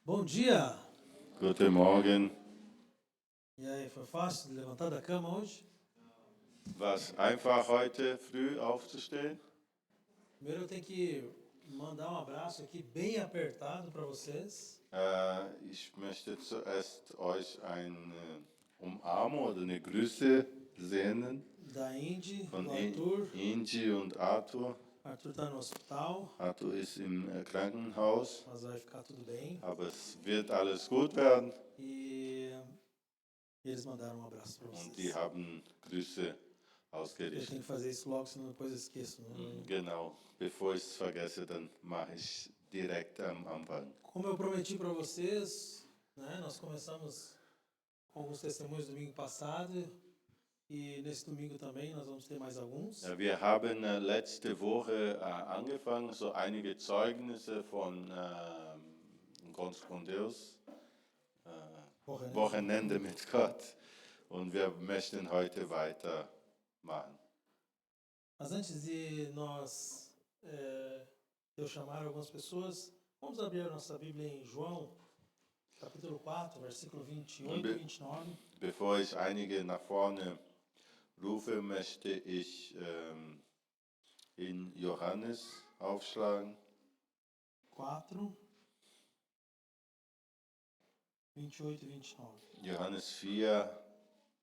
Bom dia! Guten Morgen. E aí, foi fácil de levantar da cama hoje? War es einfach heute früh aufzustehen? Primeiro eu tenho que mandar um abraço aqui bem apertado para vocês. Ich möchte zuerst euch eine Umarmung oder eine Grüße senden Da Indy, von do Arthur. Ingi und Arthur. Arthur tá no hospital, Arthur ist im Krankenhaus, mas vai ficar tudo bem. aber es wird alles gut werden. E eles mandaram um abraço para Und die vocês. haben Grüße Eu tenho ausgerichtet. que fazer isso logo, senão depois eu esqueço. Né? Genau, bevor ich es vergesse, dann mache ich direkt am Anfang. Como eu prometi para vocês, né, nós começamos com alguns testemunhos domingo passado. E nesse domingo também nós vamos ter mais alguns. Ja, wir haben letzte Woche angefangen, so einige Zeugnisse von Encontros com Deus, Wochenende mit Gott. Und wir möchten heute weitermachen. Mas antes de eu chamar algumas pessoas, vamos abrir a nossa Bíblia em João, capítulo 4, versículo 28 e 29. Bevor ich einige nach vorne rufe, möchte ich in Johannes aufschlagen. 4, 28 e 29. Johannes 4,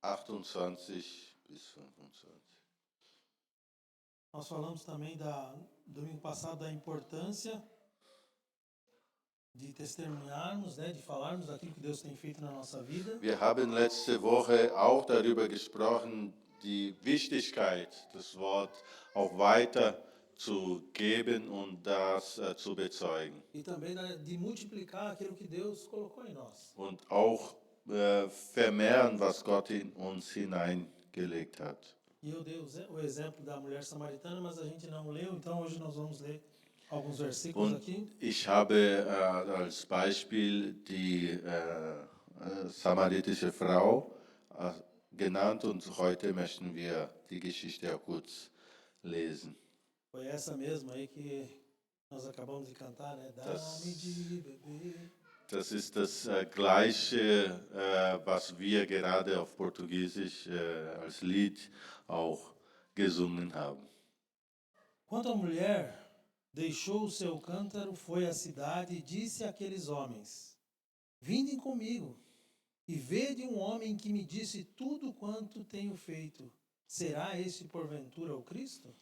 28 bis 25. Nós falamos também domingo passado da importância de testemunharmos, né, de falarmos daquilo que Deus tem feito na nossa vida. Wir haben letzte Woche auch darüber gesprochen, die Wichtigkeit, das Wort auch weiter zu geben und das zu bezeugen. E também de multiplicar aquilo que Deus colocou em nós. Und auch vermehren, was Gott in uns hineingelegt hat. E eu dei o exemplo da mulher samaritana, mas a gente não leu, então hoje nós vamos ler alguns versículos aqui. Ich habe als Beispiel die samaritische Frau genannt und heute möchten wir die Geschichte auch kurz lesen. Foi essa mesma aí que nós acabamos de cantar, né? Dá-me de beber. Das ist das Gleiche, was wir gerade auf Portugiesisch als Lied auch gesungen haben. Quanto a mulher deixou o seu cântaro, foi à cidade e disse àqueles homens: Vindem comigo e vede um homem que me disse tudo quanto tenho feito. Será este porventura o Cristo?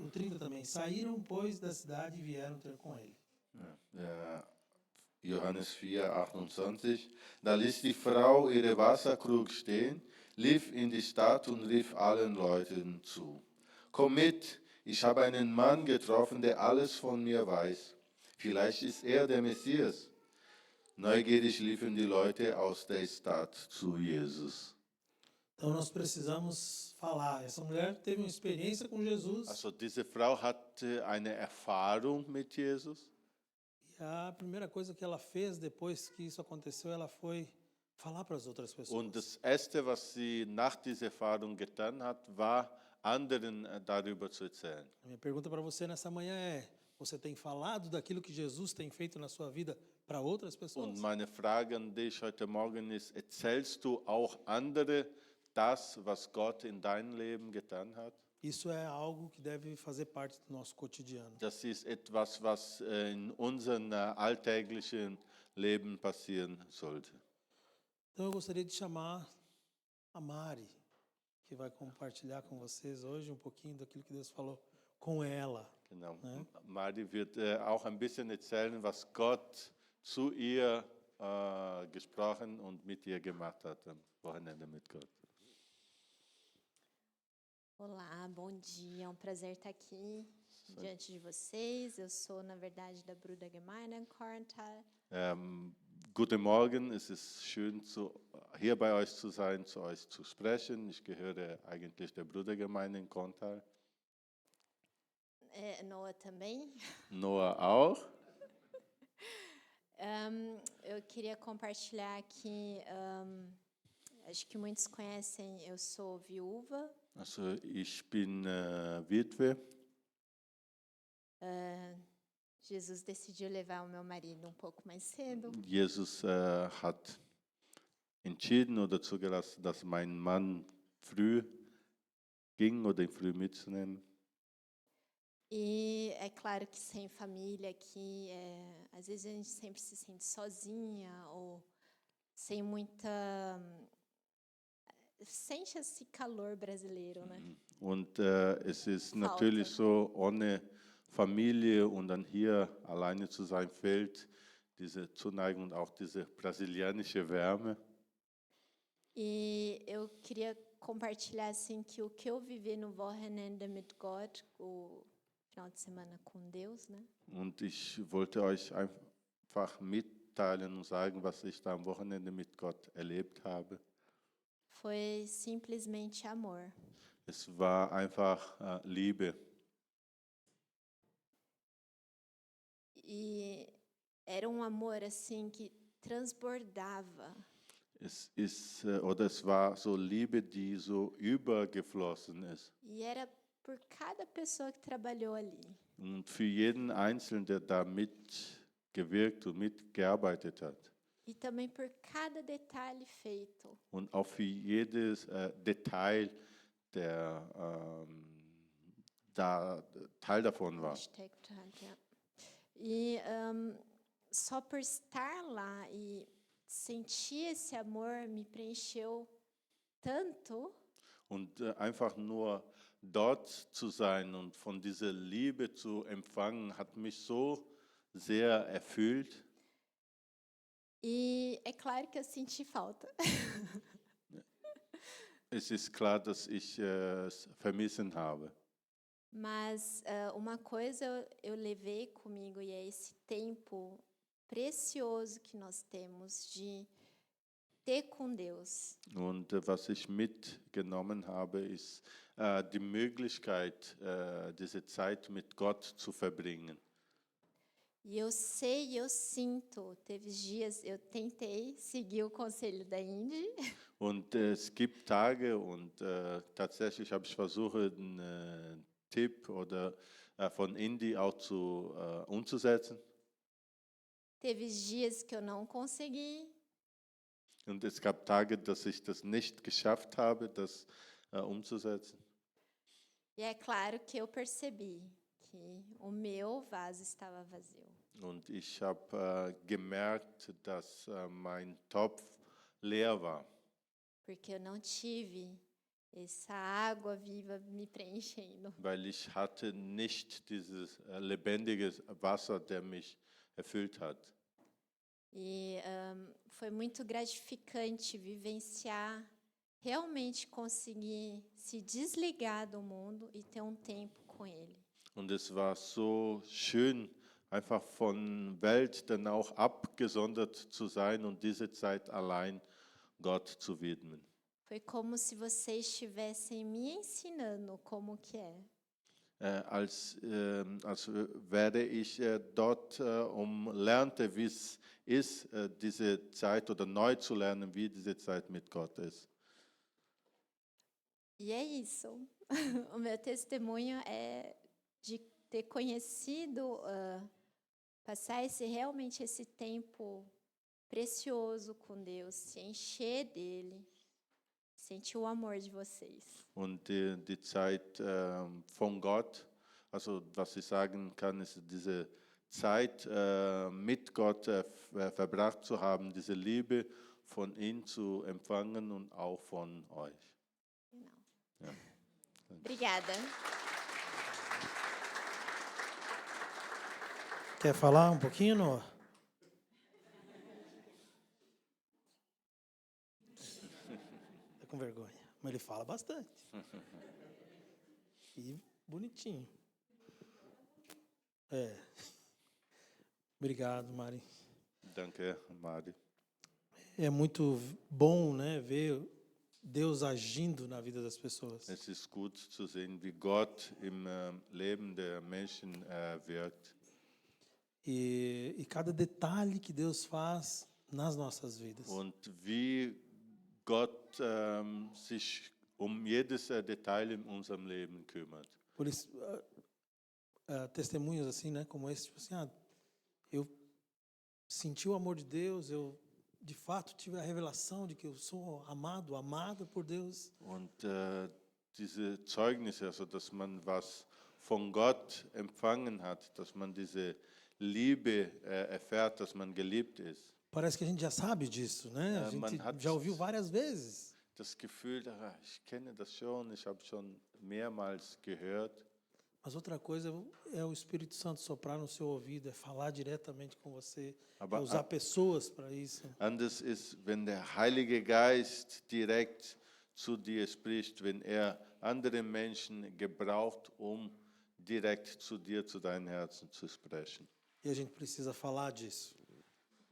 O 30 também. Saíram, pois, da cidade e vieram ter com ele. Johannes 4, 28. Da ließ die Frau ihre Wasserkrug stehen, lief in die Stadt und rief allen Leuten zu: Komm mit, ich habe einen Mann getroffen, der alles von mir weiß. Vielleicht ist er der Messias. Neugierig liefen die Leute aus der Stadt zu Jesus. Então nós precisamos falar. Essa mulher teve uma experiência com Jesus. Also diese Frau hatte eine Erfahrung mit Jesus. E a primeira coisa que ela fez depois que isso aconteceu, ela foi falar para as outras pessoas. Und das Erste, was sie nach dieser Erfahrung getan hat, war, anderen darüber zu erzählen. A minha pergunta para você nessa manhã é: você tem falado daquilo que Jesus tem feito na sua vida para outras pessoas? Und meine Frage an dich heute Morgen ist: Erzählst du auch andere das, was Gott in deinem Leben getan hat? Isso é algo que deve fazer parte do nosso cotidiano. Das ist etwas, was in unserem alltäglichen Leben passieren sollte. Então eu gostaria de chamar a Mari, que vai compartilhar com vocês hoje um pouquinho daquilo que Deus falou com ela. Genau. Mari wird auch ein bisschen erzählen, was Gott zu ihr gesprochen und mit ihr gemacht hat am Wochenende mit Gott. Olá, bom dia. É um prazer estar aqui diante de vocês. Eu sou, na verdade, da Bruder Gemeinde Korntal. Guten Morgen, es ist schön, hier bei euch zu sein, zu euch zu sprechen. Ich gehöre eigentlich der Brudergemeinde in Korntal. Noah também. Noah auch. Eu queria compartilhar aqui, acho que muitos conhecem, eu sou viúva. Also ich bin Witwe. Jesus decidiu levar o meu marido um pouco mais cedo. Jesus hat entschieden oder zugelassen, dass mein Mann früh ging oder ihn früh mitzunehmen. E é claro que sem família aqui, às vezes a gente sempre se sente sozinha ou sem muita. Sente esse calor brasileiro, né? Und es ist natürlich so, ohne Familie und dann hier alleine zu sein, fehlt diese Zuneigung und auch diese brasilianische Wärme. E eu queria compartilhar assim que o que eu vivi no Wochenende mit Gott, o final de semana com Deus, né? Und ich wollte euch einfach mitteilen und sagen, was ich da am Wochenende mit Gott erlebt habe. Foi simplesmente amor. Es war einfach Liebe. E era um amor assim que transbordava. Es war so Liebe, die so übergeflossen ist. E era por cada pessoa que trabalhou ali. Und für jeden Einzelnen, der da mitgewirkt und mitgearbeitet hat. E também por cada detalhe feito. Und auch für jedes Detail, der da Teil davon war. Ja. E só por estar lá e sentir esse amor me preencheu tanto. Und einfach nur dort zu sein und von dieser Liebe zu empfangen, hat mich so sehr erfüllt. E é claro que eu senti falta. Es ist klar, dass ich es vermissen habe. Mas uma coisa eu levei comigo e é esse tempo precioso que nós temos de ter com Deus. Und was ich mitgenommen habe, ist die Möglichkeit, diese Zeit mit Gott zu verbringen. E eu sei e eu sinto, teve dias, eu tentei seguir o conselho da Indy. Und es gibt Tage und tatsächlich habe ich versucht, einen Tipp oder von Indy auch umzusetzen. Teve dias que eu não consegui. Und es gab Tage, dass ich das nicht geschafft habe, das umzusetzen. E é claro que eu percebi que o meu vaso estava vazio. Und ich habe gemerkt, dass mein Topf leer war. Porque eu não tive essa água viva me preenchendo. Weil ich hatte nicht dieses lebendige Wasser, der mich erfüllt hat. E foi muito gratificante vivenciar, realmente conseguir se desligar do mundo e ter um tempo com Ele. Und es war so schön, einfach von Welt dann auch abgesondert zu sein und diese Zeit allein Gott zu widmen. Foi como se vocês estivessem me ensinando como que é. Als wäre ich dort lernte, wie es ist, diese Zeit oder neu zu lernen, wie diese Zeit mit Gott ist. E é isso. O meu testemunho é de ter conhecido, passar realmente esse tempo precioso com Deus, se encher dele, sentir o amor de vocês. Und die Zeit von Gott, also was ich sagen kann, ist diese Zeit mit Gott verbracht zu haben, diese Liebe von ihm zu empfangen und auch von euch. Genau. Ja. Obrigada. Quer falar um pouquinho, Noah? Tá com vergonha. Mas ele fala bastante. E bonitinho. Obrigado, Mari. Danke, Mari. É muito bom, né, ver Deus agindo na vida das pessoas. Es ist gut zu sehen, wie Gott im Leben der Menschen wirkt. E cada detalhe que Deus faz nas nossas vidas. Und wie Gott sich jedes Detail in unserem Leben kümmert. Por isso, testemunhos assim, né, como esse, tipo assim, eu senti o amor de Deus, eu de fato tive a revelação de que eu sou amado por Deus. Und diese Zeugnisse, also dass man was von Gott empfangen hat, dass man diese Liebe erfährt, dass man geliebt ist. Parece que a gente já sabe disso, né? A Man gente hat já ouviu várias vezes. das Gefühl, ich kenne das schon, ich habe schon mehrmals gehört. Mas outra coisa é o Espírito Santo soprar no seu ouvido, é falar diretamente com você, é Aber usar pessoas para isso. anders ist, wenn der Heilige Geist direkt zu dir spricht, wenn andere Menschen gebraucht, direkt zu dir, zu deinem Herzen zu sprechen. E a gente precisa falar disso.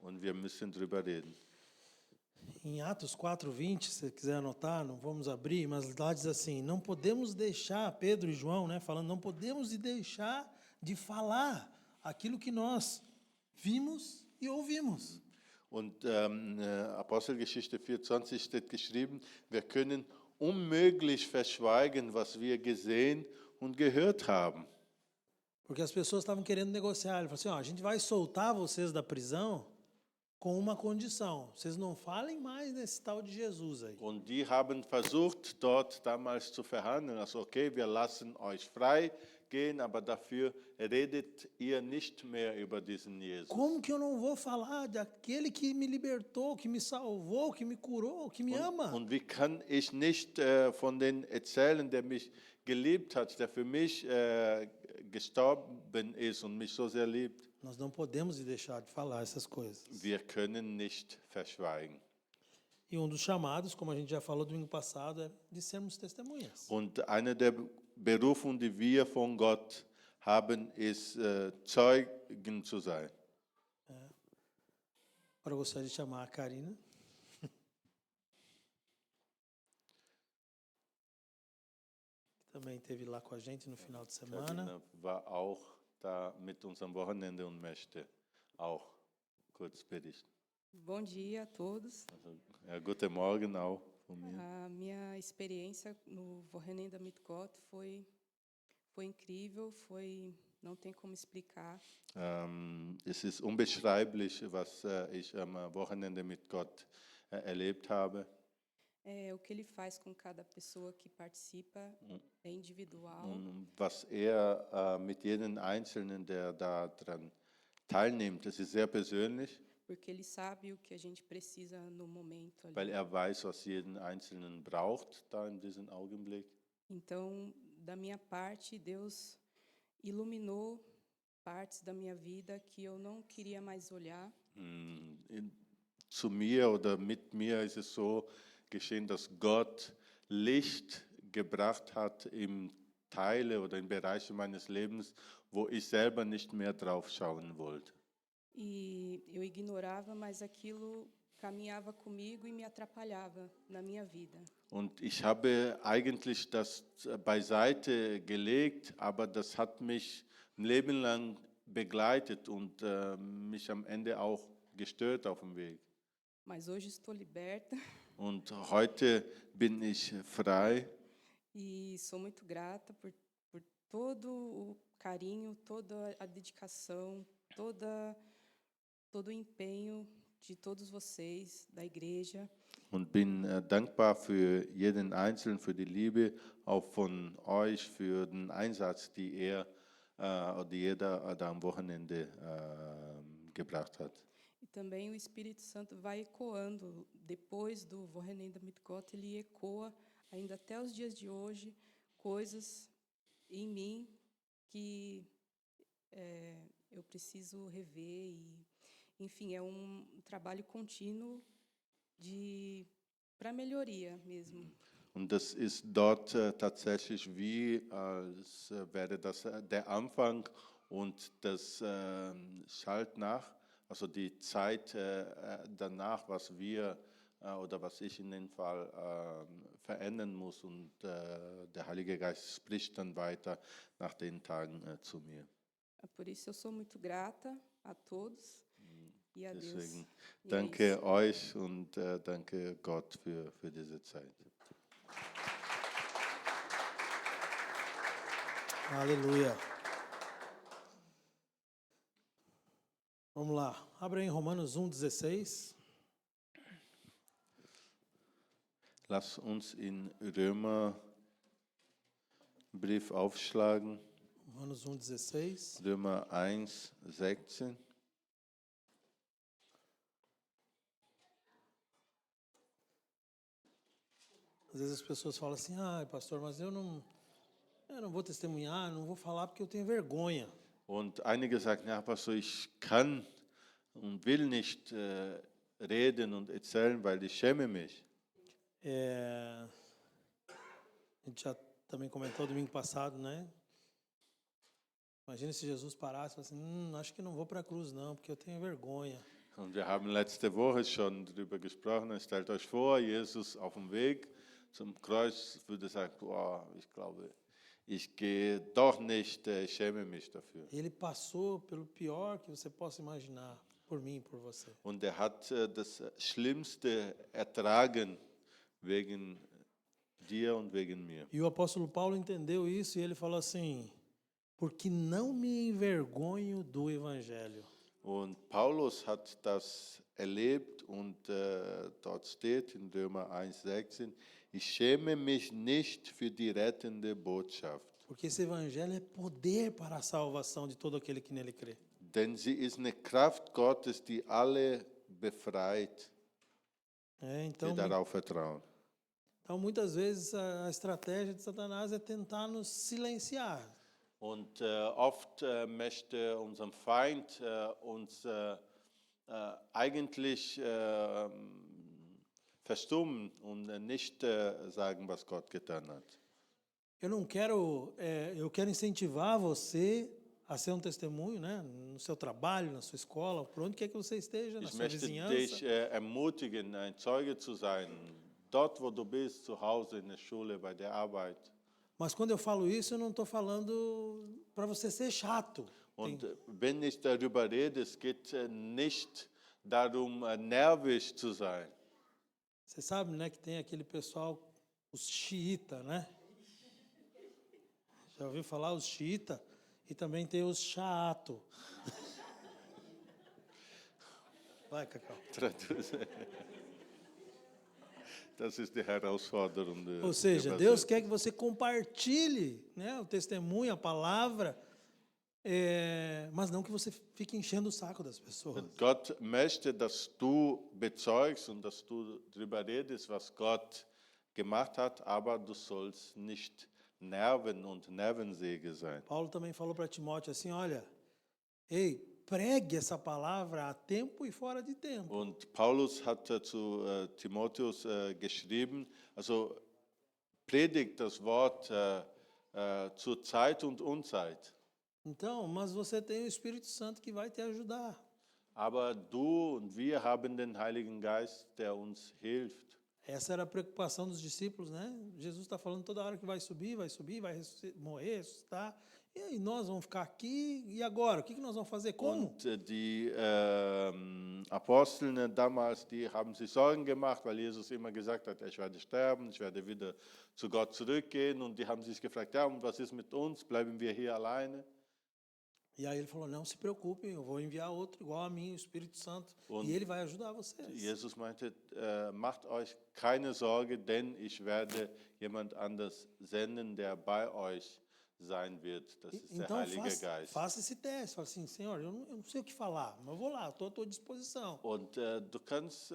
Und wir müssen drüber reden. Em Atos 4:20, se você quiser anotar, não vamos abrir, mas lá diz assim: não podemos deixar, Pedro e João, né, falando, não podemos deixar de falar aquilo que nós vimos e ouvimos. Und Apostelgeschichte 24 steht geschrieben, wir können unmöglich verschweigen, was wir gesehen und gehört haben. Porque as pessoas estavam querendo negociar. Ele falou assim: a gente vai soltar vocês da prisão com uma condição. Vocês não falem mais desse tal de Jesus aí. Und die haben versucht, dort damals zu verhandeln. Also okay, wir lassen euch frei gehen, aber dafür redet ihr nicht mehr über diesen Jesus. Como que eu não vou falar daquele que me libertou, que me salvou, que me curou, que me ama? Und wie kann ich nicht von dem erzählen, der mich geliebt hat, der für mich gestorben ist und mich so sehr liebt? Nós não podemos deixar de falar essas coisas. Wir können nicht verschweigen. E um dos chamados, como a gente já falou domingo passado, é de sermos testemunhas. Und eine der Berufungen, die wir von Gott haben, ist Zeugen zu sein. Agora eu gostaria de chamar a Karina. Que também esteve lá com a gente no final de semana. Karina war auch da mit uns am Wochenende und möchte auch kurz berichten. Bom dia a todos. Also, guten Morgen auch von mir. A minha experiência no Wochenende mit Gott foi incrível, não tem como explicar. Es ist unbeschreiblich, was ich am Wochenende mit Gott erlebt habe. O que ele faz com cada pessoa que participa é individual. Und was mit jedem Einzelnen, der daran teilnimmt, das ist sehr persönlich, Porque ele sabe o que a gente precisa no momento ali. weil weiß, was jeden Einzelnen braucht, da in diesem Augenblick. Então, da minha parte, Deus iluminou partes da minha vida que eu não queria mais olhar. Zu mir oder mit mir ist es so geschehen, dass Gott Licht gebracht hat in Teile oder in Bereiche meines Lebens, wo ich selber nicht mehr drauf schauen wollte. E eu ignorava, mas aquilo caminhava comigo e me atrapalhava na minha vida. Und ich habe eigentlich das beiseite gelegt, aber das hat mich ein Leben lang begleitet und mich am Ende auch gestört auf dem Weg. Mas hoje estou liberta Und heute bin ich frei e sou muito grata por todo o carinho, toda a dedicação, todo o empenho de todos vocês, da igreja. und bin dankbar für jeden Einzelnen, für die Liebe, auch von euch, für den Einsatz, die jeder da am Wochenende gebracht hat. E também o Espírito Santo vai ecoando, depois do Wochenende mit Gott, ele ecoa ainda até os dias de hoje, coisas em mim que eu preciso rever. Enfim, é um trabalho contínuo para melhoria mesmo. Und das ist dort tatsächlich wie, als wäre das der Anfang und das schallt nach, also die Zeit danach, was wir oder was ich in dem Fall verändern muss. Und der Heilige Geist spricht dann weiter nach den Tagen zu mir. Por isso eu sou muito grata a todos e a Deus. Deswegen E é danke isso. euch und danke Gott für diese Zeit. Aleluia. Vamos lá, abre aí em Romanos 1,16. Lass uns in Römerbrief aufschlagen, Romanos 1,16. Römer 1,16. Às vezes as pessoas falam assim, pastor, mas eu não vou testemunhar, não vou falar porque eu tenho vergonha. Und einige sagen, ja, Pastor, ich kann und will nicht reden und erzählen, weil ich schäme mich. A gente já também comentou domingo passado, né? Imagina se Jesus parasse e falasse, acho que não vou para a cruz não, porque eu tenho vergonha. Und wir haben letzte Woche schon darüber gesprochen. Stellt euch vor, Jesus auf dem Weg zum Kreuz würde sagen, boah, ich glaube, ich gehe doch nicht, ich schäme mich dafür. Ele passou pelo pior que você possa imaginar, por mim, por você. Und er hat das Schlimmste ertragen wegen dir und wegen mir. E o apóstolo Paulo entendeu isso e ele falou assim, porque não me envergonho do evangelho. Und Paulus hat das erlebt und dort steht in Römer 1,16, ich schäme mich nicht für die rettende Botschaft. Porque esse evangelho é poder para a salvação de todo aquele que nele crê. Denn sie ist eine Kraft Gottes, die alle befreit, Então, die darauf vertrauen. então, muitas vezes a estratégia de Satanás é tentar nos silenciar. Und oft möchte unser Feind uns eigentlich verstummen und nicht sagen, was Gott getan hat. Eu quero incentivar você a ser um testemunho, né? No seu trabalho, na sua escola, por onde quer que você esteja, na Ich sua möchte vizinhança. dich ermutigen, ein Zeuge zu sein, dort wo du bist, zu Hause, in der Schule, bei der Arbeit. Mas quando eu falo isso, eu não estou falando para você ser chato. Und wenn ich darüber rede, es geht nicht darum, nervig zu sein. Você sabe, né, que tem aquele pessoal, os xiita, né? Já ouviu falar os xiita? E também tem os chato. Vai, Cacau. Traduz. Das ist die Herausforderung. Ou seja, Deus quer que você compartilhe, né, o testemunho, a palavra, mas não que você fique enchendo o saco das pessoas. Gott möchte, dass du bezeugst und dass du darüber redest, was Gott gemacht hat, aber du sollst nicht Nerven und Nervensäge sein. Paulo também falou para Timóteo assim, olha, ei, pregue essa palavra a tempo e fora de tempo. Und Paulus hat zu Timotheus geschrieben, also predigt das Wort zur Zeit und Unzeit. Então, mas você tem o Espírito Santo que vai te ajudar. Aber du und wir haben den Heiligen Geist, der uns hilft. Essa era a preocupação dos discípulos, né? Jesus está falando toda hora que vai subir, vai morrer, ressuscitar. E aí nós vamos ficar aqui, e agora? O que nós vamos fazer? Como? Und die Apostel damals, die haben sich Sorgen gemacht, weil Jesus immer gesagt hat, ich werde sterben, ich werde wieder zu Gott zurückgehen. Und die haben sich gefragt, ja, und was ist mit uns? Bleiben wir hier alleine? E aí ele falou, não se preocupem, eu vou enviar outro igual a mim, o Espírito Santo, e ele vai ajudar vocês. Jesus meinte, macht euch keine Sorge, denn ich werde jemand anders senden, der bei euch sein wird. Das ist der Heilige Geist. Faça esse teste, fala assim, Senhor, eu não sei o que falar, mas eu vou lá, estou à tua disposição. Und du kannst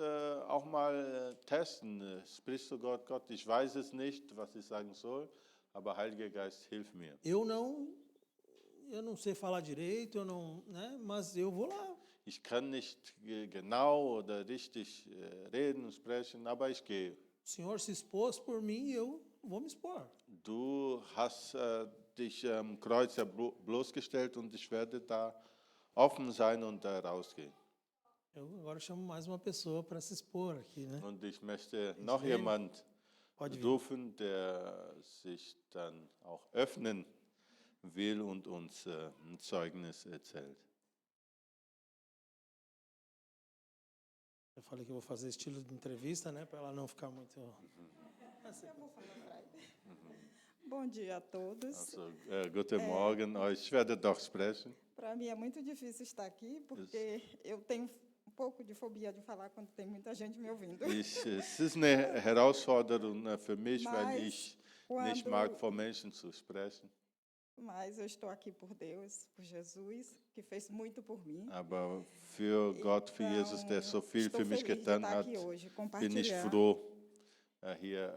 auch mal testen, sprichst du Gott, Gott, ich weiß es nicht, was ich sagen soll, aber Heiliger Geist, hilf mir. Eu não sei falar direito, né, mas eu vou lá. Ich kann nicht genau oder richtig reden und sprechen, aber ich gehe. O Senhor se expôs por mim e eu vou me expor. Du hast dich am Kreuz ja bloßgestellt und ich werde da offen sein und da rausgehen. Eu agora chamo mais uma pessoa para se expor aqui, né? Und ich möchte noch jemand Pode vir. rufen, der sich dann auch öffnen will und uns ein Zeugnis erzählt. Eu falei que eu vou fazer estilo de entrevista, né, para ela não ficar muito. Eu vou falar. Bom dia a todos. Also, guten Morgen euch. Ich werde doch sprechen. Para mim é muito difícil estar aqui, porque eu tenho um pouco de fobia de falar quando tem muita gente me ouvindo. Es ist eine Herausforderung für mich, weil Mas ich nicht mag, quando, vor Menschen zu sprechen. mas eu estou aqui por Deus, por Jesus, que fez muito por mim. Aber für Gott, für Jesus, der so viel Estou für mich feliz de getan estar hat, aqui hoje, bin ich froh, hier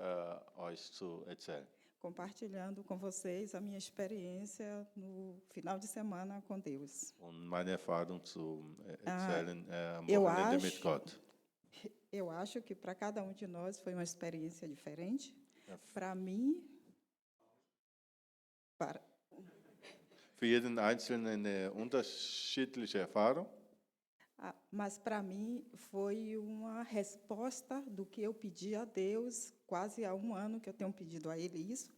euch zu erzählen. compartilhando com vocês a minha experiência no final de semana com Deus. Und meine Erfahrung zu erzählen am eu Wochenende mit acho- Gott. Eu acho que para cada um de nós foi uma experiência diferente. Para mim, para, Für jeden Einzelnen eine unterschiedliche Erfahrung. mas para mim foi uma resposta do que eu pedi a Deus, quase há um ano que eu tenho pedido a Ele isso.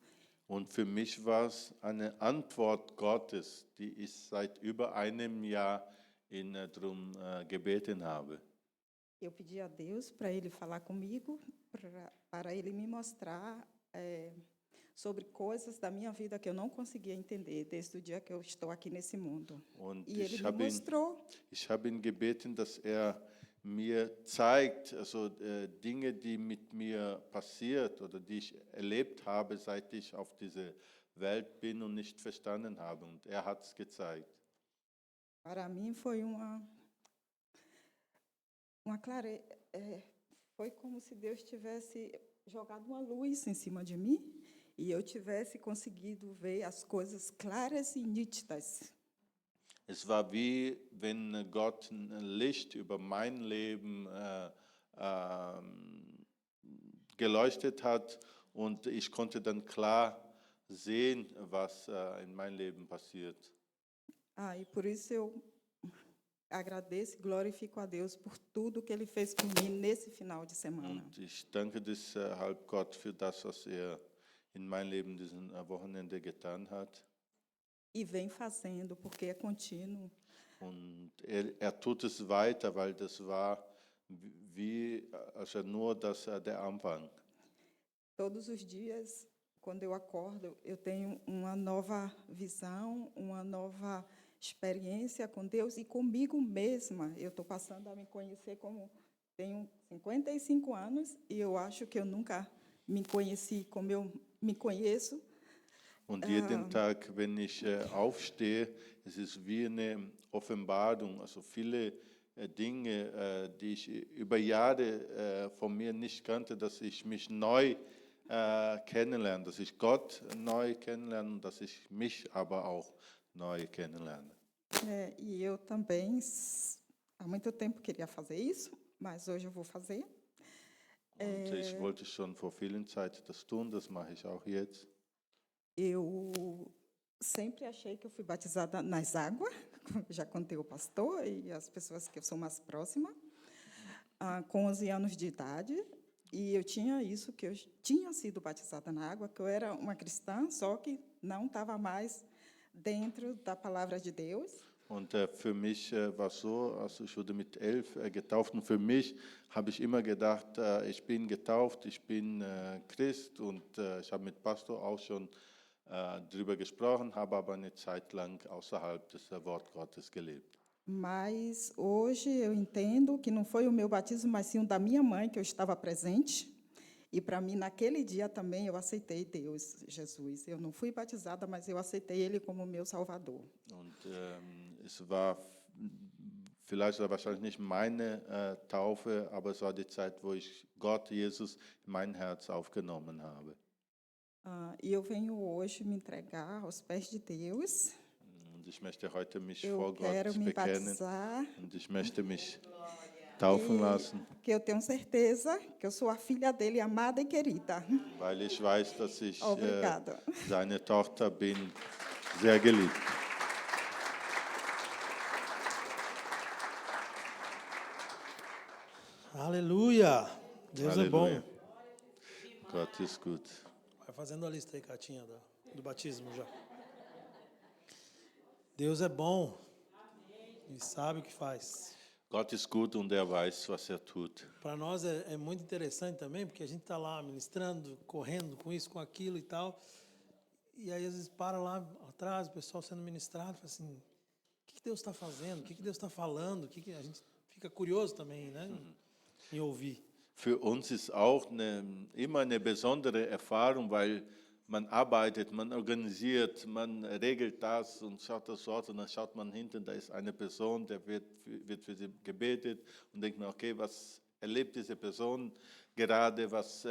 Und für mich war es eine Antwort Gottes, die ich seit über einem Jahr darum gebeten habe. Eu pedi a Deus para Ele falar comigo, para Ele me mostrar sobre coisas da minha vida que eu não conseguia entender desde o dia que eu estou aqui nesse mundo. Und E Ele ich me habe mostrou. ihn gebeten, dass mir zeigt, also Dinge, die mit mir passiert oder die ich erlebt habe, seit ich auf diese Welt bin und nicht verstanden habe. Und hat es gezeigt. Para mim foi foi como se Deus tivesse jogado uma luz em cima de mim e eu tivesse conseguido ver as coisas claras e nítidas. Es war wie wenn Gott ein Licht über mein Leben geleuchtet hat und ich konnte dann klar sehen, was in meinem Leben passiert. E por isso eu agradeço e glorifico a Deus por tudo que Ele fez por mim nesse final de semana. Und ich danke deshalb Gott für das, was in meinem Leben diesen Wochenende getan hat. E vem fazendo, porque é contínuo. Und tut es weiter, weil das war also nur der Anfang. Todos os dias, quando eu acordo, eu tenho uma nova visão, uma nova experiência com Deus e comigo mesma. Eu estou passando a me conhecer como tenho 55 anos e eu acho que eu nunca me conheci como eu me conheço. Und jeden Tag, wenn ich aufstehe, es ist wie eine Offenbarung, also viele Dinge, die ich über Jahre von mir nicht kannte, dass ich mich neu kennenlerne, dass ich Gott neu kennenlerne und dass ich mich aber auch neu kennenlerne. E eu também, há muito tempo, queria fazer isso, mas hoje eu vou fazer. Und ich wollte schon vor vielen Zeit das tun, das mache ich auch jetzt. Eu sempre achei que eu fui batizada nas águas, já contei ao pastor e as pessoas que eu sou mais próxima, com 11 anos de idade, e eu tinha isso, que eu tinha sido batizada na água, que eu era uma cristã, só que não estava mais dentro da palavra de Deus. Und für mich war es so, also ich wurde mit 11 getauft und für mich habe ich immer gedacht, ich bin getauft, ich bin Christ und ich habe mit Pastor auch schon darüber gesprochen, habe aber eine Zeit lang außerhalb des Wort Gottes gelebt. Mas hoje eu entendo que não foi o meu batismo, mas sim o da minha mãe, que eu estava presente. E para mim, naquele dia também, eu aceitei Deus, Jesus. Eu não fui batizada, mas eu aceitei Ele como meu Salvador. Und es war vielleicht oder wahrscheinlich nicht meine Taufe, aber es war die Zeit, wo ich Gott, Jesus, in mein Herz aufgenommen habe. E eu venho hoje me entregar aos pés de Deus. Und ich möchte heute mich Eu vor quero Gott me bekennen batizar. und ich möchte mich taufen lassen, Que eu tenho certeza que eu sou a filha dele, amada e querida. weil ich weiß, dass ich Obrigada. seine Tochter bin, sehr geliebt. Aleluia! Deus é Aleluia. bom. Gott ist gut. Vai fazendo a lista aí, Catinha, do batismo já. Deus é bom e sabe o que faz. Gott ist gut und weiß, was tut. Para nós é muito interessante também, porque a gente está lá ministrando, correndo com isso, com aquilo e tal. E aí, às vezes, para lá atrás, o pessoal sendo ministrado, fala assim, o que Deus está fazendo, o que Deus está falando, a gente fica curioso também, né, em ouvir. Für uns ist auch immer eine besondere Erfahrung, weil man arbeitet, man organisiert, man regelt das und schaut das dort und dann schaut man hinten, da ist eine Person, wird für sie gebetet und denkt man, okay, was erlebt diese Person gerade, was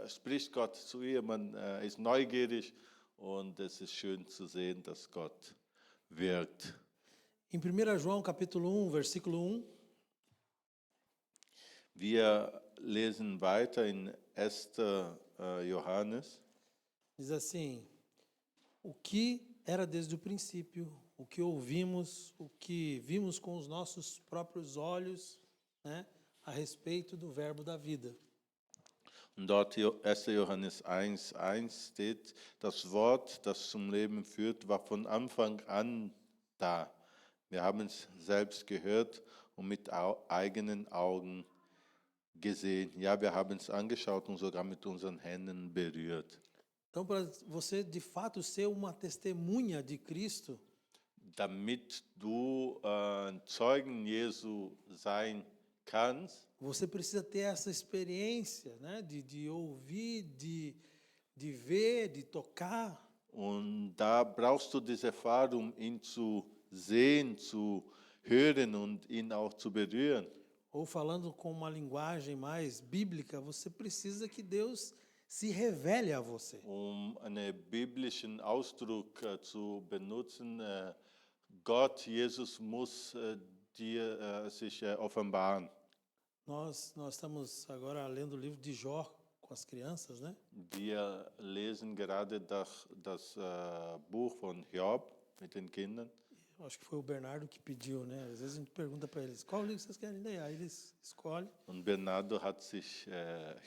spricht Gott zu ihr, man ist neugierig und es ist schön zu sehen, dass Gott wirkt. Em 1 João capítulo 1, versículo 1, Wir lesen weiter in 1. Johannes. diz assim: o que era desde o princípio, o que ouvimos, o que vimos com os nossos próprios olhos, né, a respeito do verbo da vida. Und dort 1. Johannes 1,1 steht, das Wort, das zum Leben führt, war von Anfang an da. Wir haben es selbst gehört und mit eigenen Augen gesehen. Ja, wir haben es angeschaut und sogar mit unseren Händen berührt. Então, para você de fato ser uma testemunha de Cristo, Damit du Zeugen Jesu sein kannst, você precisa ter essa experiência, né, de ouvir, de ver, de tocar. und da brauchst du diese Erfahrung, ihn zu sehen, zu hören und ihn auch zu berühren. Ou falando com uma linguagem mais bíblica, você precisa que Deus se revele a você. Einen biblischen Ausdruck zu benutzen, Gott, Jesus muss dir sich offenbaren. Nós estamos agora lendo o livro de Jó com as crianças, né? Wir lesen gerade das Buch von Hiob mit den Kindern. Eu acho que foi o Bernardo que pediu, né? Às vezes a gente pergunta para eles, qual livro vocês querem ler? Aí eles escolhem. Und Bernardo hat sich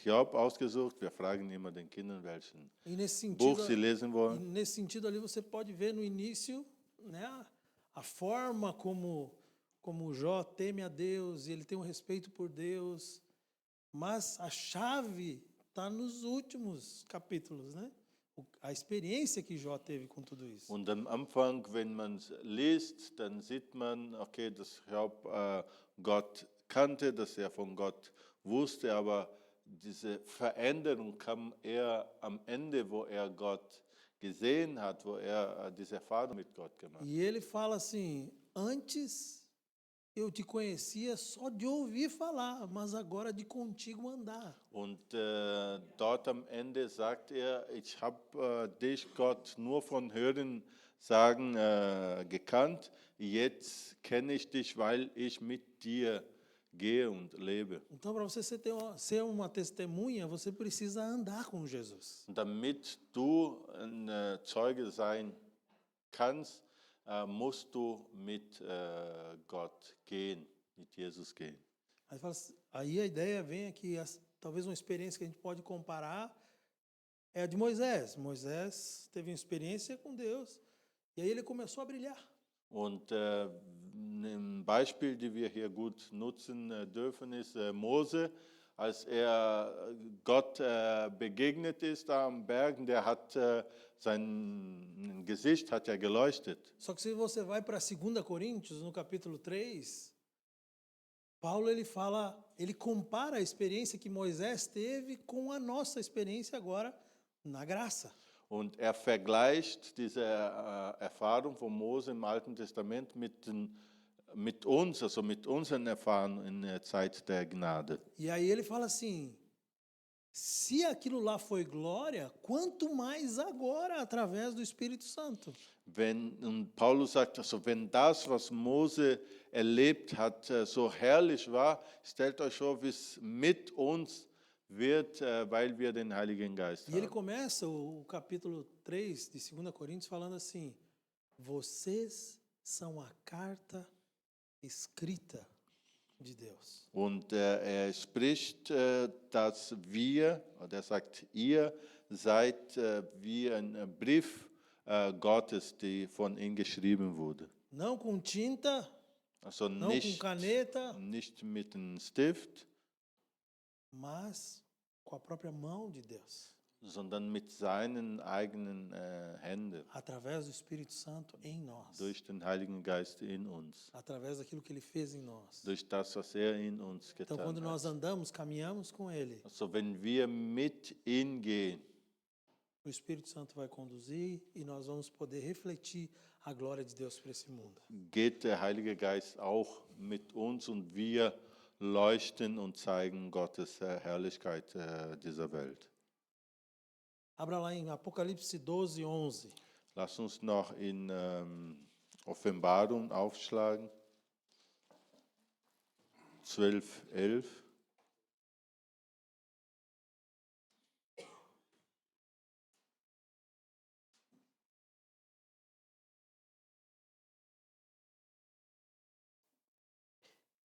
Hiob ausgesucht. Wir fragen immer den Kindern, welchen E nesse Buch sentido, sie lesen e wollen. nesse sentido ali você pode ver no início, né, a forma como Jó teme a Deus e ele tem um respeito por Deus, mas a chave está nos últimos capítulos, né? A experiência que Jó teve com tudo isso. Und am Anfang, wenn man es liest, dann sieht man, okay, dass Hiob Gott kannte, dass er von Gott wusste, aber diese Veränderung kam eher am Ende, wo er Gott gesehen hat, wo er diese Erfahrung mit Gott gemacht hat. E ele fala assim: antes eu te conhecia só de ouvir falar, mas agora de contigo andar. Und dort am Ende sagt er, ich habe dich, Gott, nur von Hören sagen gekannt, jetzt kenne ich dich, weil ich mit dir gehe und lebe. Então, para você ser uma testemunha, você precisa andar com Jesus. Und damit du ein Zeuge sein kannst, musst du mit Gott gehen, mit Jesus gehen. Aí a ideia vem aqui, talvez uma experiência que a gente pode comparar é a de Moisés. Moisés teve uma experiência com Deus e aí ele começou a brilhar. Und ein Beispiel, das wir hier gut nutzen dürfen, ist Mose. Als Gott begegnet ist da am Bergen, der hat sein Gesicht hat ja geleuchtet. Só que se você vai para 2 Coríntios, no capítulo 3, Paulo ele compara a experiência que Moisés teve com a nossa experiência agora na graça. Und er vergleicht diese Erfahrung von Mose im Alten Testament mit uns, also mit unseren Erfahrungen in der Zeit der Gnade. E aí ele fala assim: se aquilo lá foi glória, quanto mais agora através do Espírito Santo. Und Paulus sagt, also wenn das, was Mose erlebt hat, so herrlich war, stellt euch vor, wie es mit uns wird, weil wir den Heiligen Geist E ele haben. começa o capítulo 3 de 2 Coríntios falando assim: vocês são a carta escrita de Deus. Und er spricht, dass wir, oder er sagt, ihr seid wie ein Brief Gottes, der von ihm geschrieben wurde. Não com tinta, Also não com caneta, nicht mit einem Stift, mas com a própria mão de Deus. sondern mit seinen eigenen Händen, através do Espírito Santo em nós, durch den Heiligen Geist in uns, através daquilo que ele fez em nós. durch das, was er in uns Então, getan quando nós hat. andamos, caminhamos com ele, Also wenn wir mit ihm gehen, o Espírito Santo vai conduzir e nós vamos poder refletir a glória de Deus para esse mundo. geht der Heilige Geist auch mit uns und wir leuchten und zeigen Gottes Herrlichkeit dieser Welt. Abra lá em Apocalipse 12, 11. Lass uns noch in Offenbarung aufschlagen. 12, 11.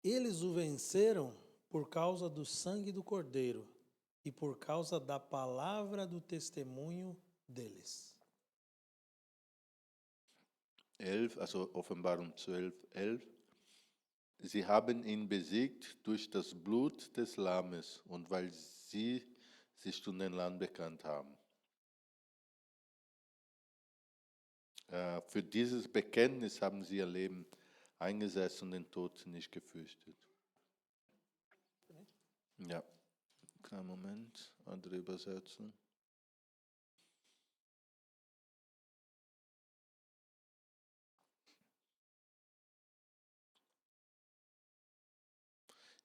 Eles o venceram por causa do sangue do Cordeiro e por causa da palavra do testemunho deles. 11, also Offenbarung 12, 11. Sie haben ihn besiegt durch das Blut des Lammes und weil sie sich zu den Land bekannt haben. Für dieses Bekenntnis haben sie ihr Leben eingesetzt und den Tod nicht gefürchtet. Ja, kleinen Moment, andere Übersetzung.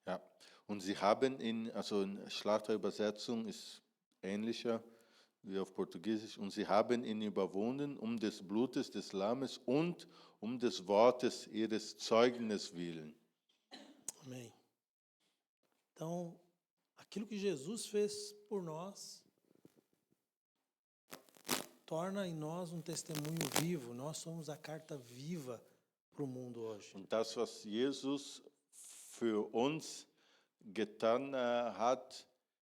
Ja, und sie haben also in Schlachterübersetzung ist ähnlicher wie auf Portugiesisch, und sie haben ihn überwunden um des Blutes des Lammes und um des Wortes ihres Zeugnisses willen. Amém. Então, aquilo que Jesus fez por nós torna em nós um testemunho vivo. Nós somos a carta viva para o mundo hoje. Und das, was Jesus für uns getan hat,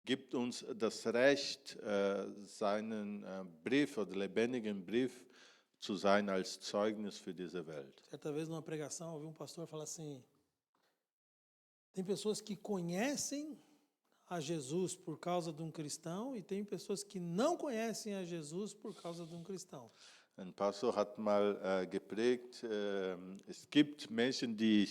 gibt uns das Recht, seinen Brief oder lebendigen Brief zu sein als Zeugnis für diese Welt. Certa vez numa pregação, eu ouvi um pastor falar assim: tem pessoas que conhecem a Jesus por causa de um cristão e tem pessoas que não conhecem a Jesus por causa de um cristão. Ein Pastor hat mal geprägt, es gibt Menschen, die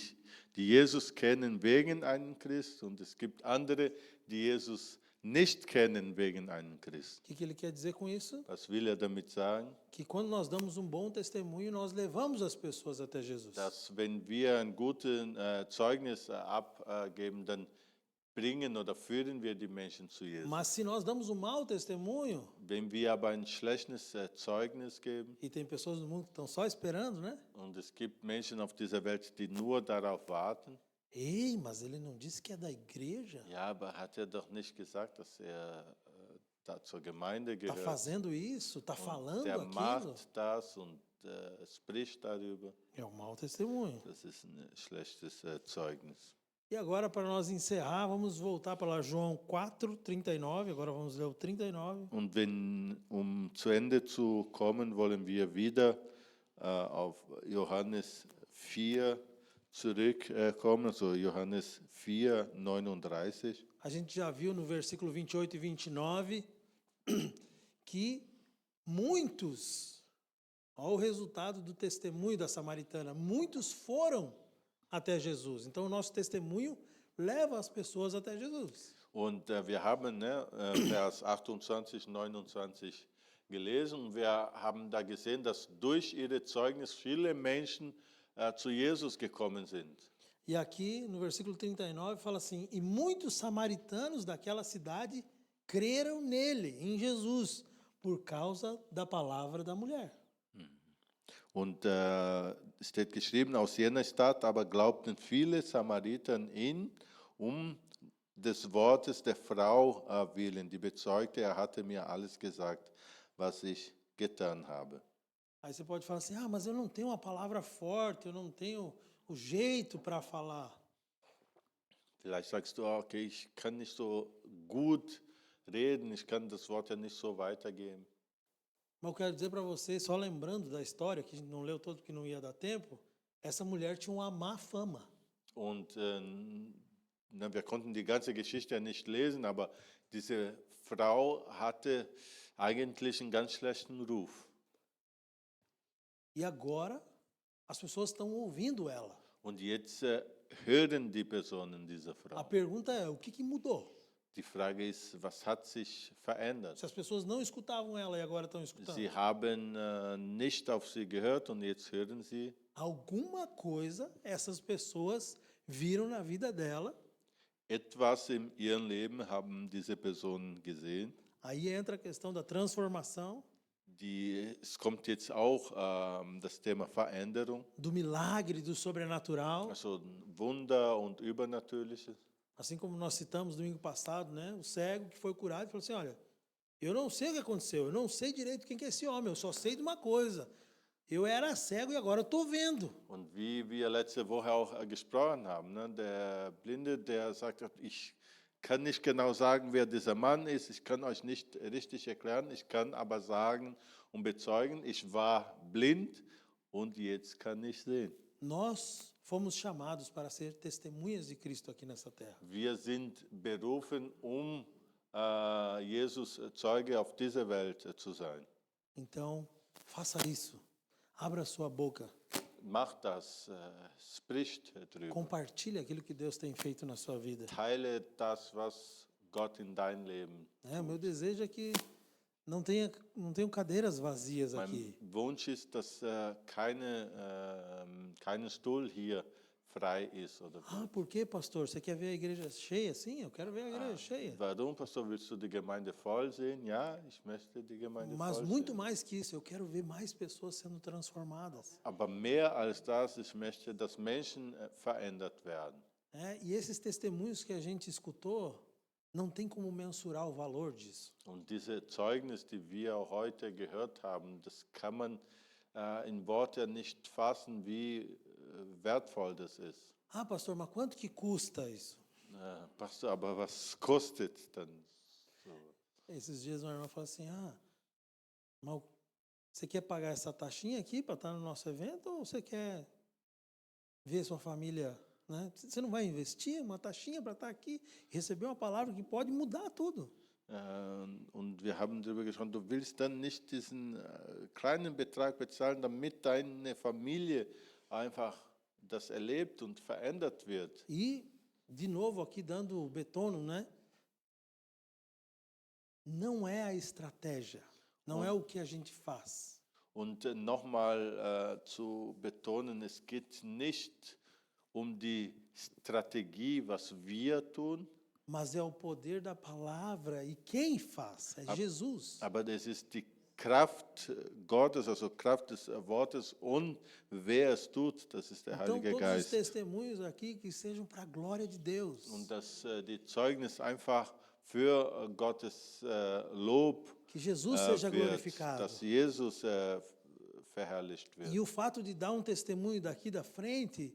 Jesus kennen wegen einem Christ, und es gibt andere, die Jesus nicht kennen wegen einem Christ. O que ele quer dizer com isso? Was will er damit sagen? Que quando nós damos um bom testemunho, nós levamos as pessoas até Jesus. Dass wenn wir ein gutes Zeugnis abgeben, dann bringen oder führen wir die Menschen zu Jesus. Mas se nós damos um mau testemunho, Wenn wir aber ein schlechtes Zeugnis geben, e tem pessoas no mundo que estão só esperando, né? und es gibt Menschen auf dieser Welt, die nur darauf warten, Ei, mas ele não disse que é da igreja? ja, aber hat er doch nicht gesagt, dass er da zur Gemeinde Está gehört? fazendo isso? Está falando Der aquilo? macht das und spricht darüber. É um mau testemunho. Das ist ein schlechtes Zeugnis. E agora, para nós encerrar, vamos voltar para lá, João 4, 39. Agora vamos ler o 39. Und zu Ende zu kommen, wollen wir wieder auf Johannes 4 zurückkommen, also Johannes 4, 39. A gente já viu no versículo 28 e 29 que muitos, olha o resultado do testemunho da samaritana, muitos foram até Jesus. Então, o nosso testemunho leva as pessoas até Jesus. Und wir haben Vers 28, 29 gelesen. Wir haben da gesehen, dass durch ihre Zeugnis viele Menschen zu Jesus gekommen sind. E aqui, no versículo 39, fala assim: e muitos samaritanos daquela cidade creram nele, em Jesus, por causa da palavra da mulher. Und steht geschrieben, aus jener Stadt aber glaubten viele Samariter ihn, des Wortes der Frau willen, die bezeugte, er hatte mir alles gesagt, was ich getan habe. Aí você pode falar assim: ah, mas eu não tenho uma palavra forte, eu não tenho o jeito para falar. Vielleicht sagst du, okay, ich kann nicht so gut reden, ich kann das Wort ja nicht so weitergeben. Mas eu quero dizer para vocês, só lembrando da história, que a gente não leu todo porque não ia dar tempo, essa mulher tinha uma má fama. Und wir konnten die ganze Geschichte ja nicht lesen, aber diese Frau hatte eigentlich einen ganz schlechten Ruf. E agora as pessoas estão ouvindo ela. Und jetzt hören die Personen diese A Frau. pergunta é, o que mudou? Die Frage ist, was hat sich verändert? Se as pessoas não escutavam ela e agora estão escutando. Sie haben nicht auf sie gehört und jetzt hören sie. Alguma coisa essas pessoas viram na vida dela. Etwas in ihrem Leben haben diese Personen gesehen. Aí entra a questão da transformação, Es kommt jetzt auch das Thema Veränderung, do milagre, do sobrenatural. also Wunder und Übernatürliches. Assim como nós citamos domingo passado, né? O cego que foi curado falou assim, olha, eu não sei o que aconteceu, eu não sei direito quem que é esse homem, eu só sei de uma coisa. Eu era cego e agora eu estou vendo. Und wie wir letzte Woche auch gesprochen haben, ne, der Blinde, der sagt, ich kann nicht genau sagen, wer dieser Mann ist, ich kann euch nicht richtig erklären, ich kann aber sagen und bezeugen, ich war blind und jetzt kann ich sehen. Nós fomos chamados para ser testemunhas de Cristo aqui nessa terra. Wir sind berufen, Jesus Zeuge auf dieser Welt zu sein. Então, faça isso. Abra sua boca. Mach das, spricht drüber. Compartilhe aquilo que Deus tem feito na sua vida. Teile das, was Gott in dein Leben. O meu desejo é que não tenham cadeiras vazias aqui. Mein Wunsch ist, dass kein Stuhl hier frei ist. Oder Ah, por que, pastor? Você quer ver a igreja cheia? Sim, eu quero ver a igreja cheia. Warum, Pastor, willst du die Gemeinde voll sehen? Ja, ich möchte die Gemeinde Mas voll muito sehen. mais que isso, eu quero ver mais pessoas sendo transformadas. Aber mehr als das, ich möchte, dass Menschen verändert werden. E esses testemunhos que a gente escutou, não tem como mensurar o valor disso. Und diese Zeugnis, die wir auch heute gehört haben, das kann man in Worte nicht fassen, wie wertvoll das ist. Ah, pastor, mas quanto que custa isso? Pastor, aber was kostet dann so? Esses dias uma irmã falou assim, mas você quer pagar essa taxinha aqui para estar no nosso evento ou você quer ver sua família, né? Você não vai investir uma taxinha para estar aqui e receber uma palavra que pode mudar tudo. Und wir haben darüber gesprochen, du willst dann nicht diesen kleinen Betrag bezahlen, damit deine Familie einfach das erlebt und verändert wird. E, de novo, aqui dando betono, né? Não é a estratégia, não é o que a gente faz. Und nochmal zu betonen, es geht nicht um die Strategie, was wir tun, Mas é o poder da palavra e quem faz? É Jesus. aber es ist die Kraft Gottes, also Kraft des Wortes und wer es tut, das ist der Então, Heilige todos os Geist. testemunhos aqui que sejam para a glória de Deus. Und dass die Zeugnis einfach für Gottes Lob Que Jesus seja wird, glorificado. dass Jesus verherrlicht wird. E o fato de dar um testemunho daqui da frente,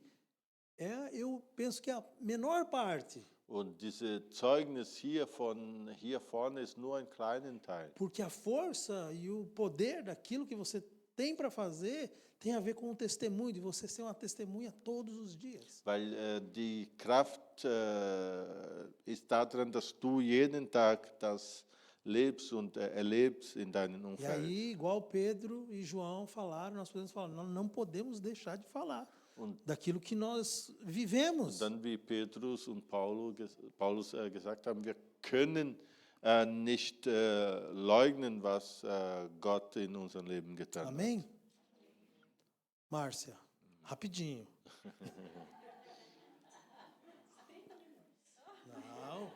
eu penso que é a menor parte. Und diese Zeugnis hier vorne ist nur ein kleiner Teil. Porque a força e o poder daquilo que você tem para fazer tem a ver com o testemunho, de você ser uma testemunha todos os dias. Weil die Kraft ist darin, dass du jeden Tag das lebst und erlebst in deinem E Umfeld. aí, igual Pedro e João falaram, nós podemos falar, nós não podemos deixar de falar daquilo que nós vivemos. Und dann, wie Petrus und Paulus gesagt haben, wir können nicht leugnen, was Gott in unserem Leben getan hat. Amém? Márcia, rapidinho. Não.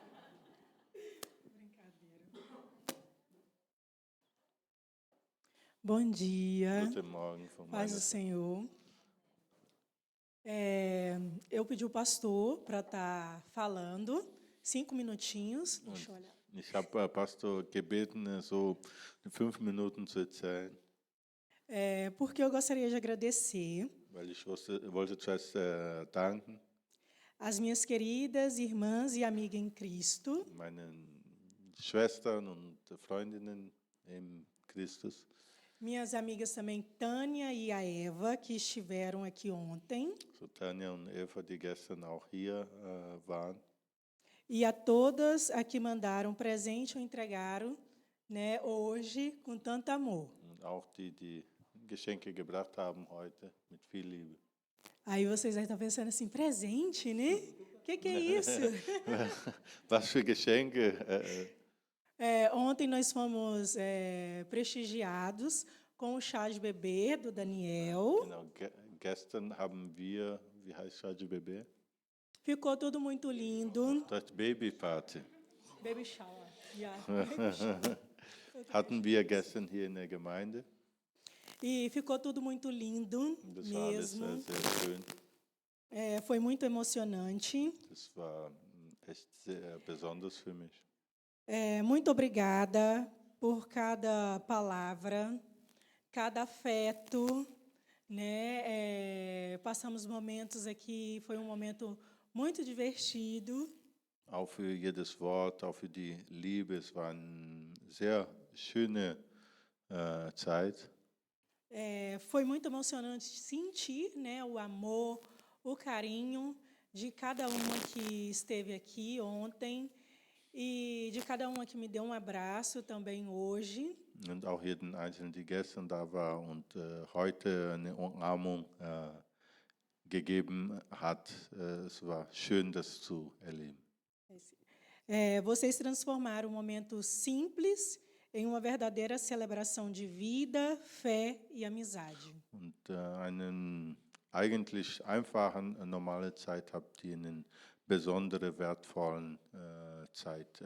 Bom dia, Guten Morgen von paz meiner do Seite. Senhor. Eu pedi o pastor para estar falando 5 minutinhos. Deixa eu olhar. Ich habe Pastor gebeten, so 5 Minuten zu erzählen, Porque eu gostaria de agradecer weil ich wollte zuerst danken as minhas queridas irmãs e amigas em Cristo, meinen Schwestern und Freundinnen in Christus. minhas amigas também Tânia e a Eva, que estiveram aqui ontem, So Tanja und Eva, die gestern auch hier waren. e a todas a que mandaram presente ou entregaram, né, hoje com tanto amor. Und auch die Geschenke gebracht haben heute mit viel Liebe. Aí vocês aí estão pensando assim, presente, né? O que é isso? Was für Geschenke. Ontem nós fomos prestigiados com o chá de bebê do Daniel. Genau, gestern haben wir, wie heißt Chá de Bebê? Ficou tudo muito lindo. Das Babyparty. Baby shower. Yeah, baby shower. Hatten wir gestern hier in der Gemeinde. E ficou tudo muito lindo Das war alles mesmo. sehr schön. Foi muito emocionante. Das war echt sehr besonders für mich. Muito obrigada por cada palavra, cada afeto, né? Passamos momentos aqui, foi um momento muito divertido. Auch für jedes Wort, auch für die Liebe. Es war eine sehr schöne Zeit. Foi muito emocionante sentir, né, o amor, o carinho de cada uma que esteve aqui ontem e de cada uma que me deu um abraço também hoje. Und auch jeden Einzelnen, die gestern da war und heute eine Umarmung gegeben hat. Es war schön, das zu erleben. Vocês transformaram um momento simples em uma verdadeira celebração de vida, fé e amizade. Und einen eigentlich einfachen, normale Zeit habt ihr in eine besondere, wertvollen Zeit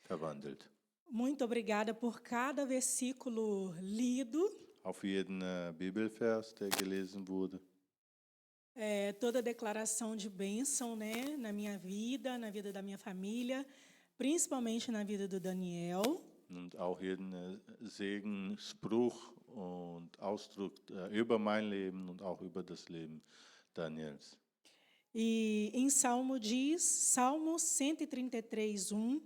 verwandelt. Muito obrigada por cada versículo lido, Auch für jeden Bibelvers, der gelesen wurde. toda declaração de bênção, né, na minha vida, na vida da minha família, principalmente na vida do Daniel. Und auch jeden Segensspruch und Ausdruck über mein Leben und auch über das Leben Daniels. E em Salmo 133:1,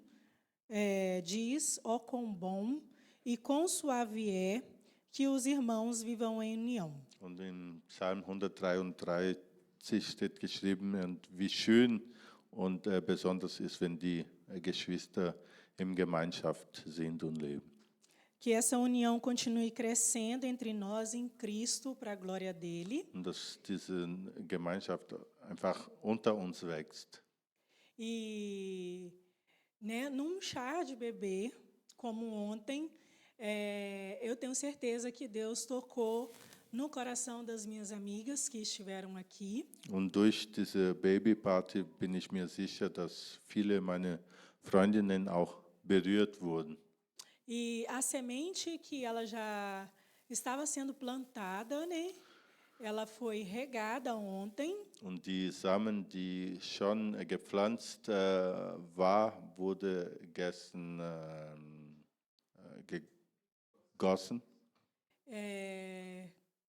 diz: ó quão bom e quão suave é que os irmãos vivam em união. Und in Psalm 133 steht geschrieben, und wie schön und besonders ist, wenn die Geschwister in Gemeinschaft sind und leben. Que essa união continue crescendo entre nós em Cristo para a glória dele. Und dass diese Gemeinschaft einfach unter uns wächst. E, né, num chá de bebê, como ontem, eu tenho certeza que Deus tocou no coração das minhas amigas que estiveram aqui. Und durch diese Babyparty bin ich mir sicher, dass viele meiner Freundinnen auch berührt wurden. E a semente que ela já estava sendo plantada, né? Ela foi regada ontem. Und die Samen, die schon gepflanzt war, wurde gestern gegossen.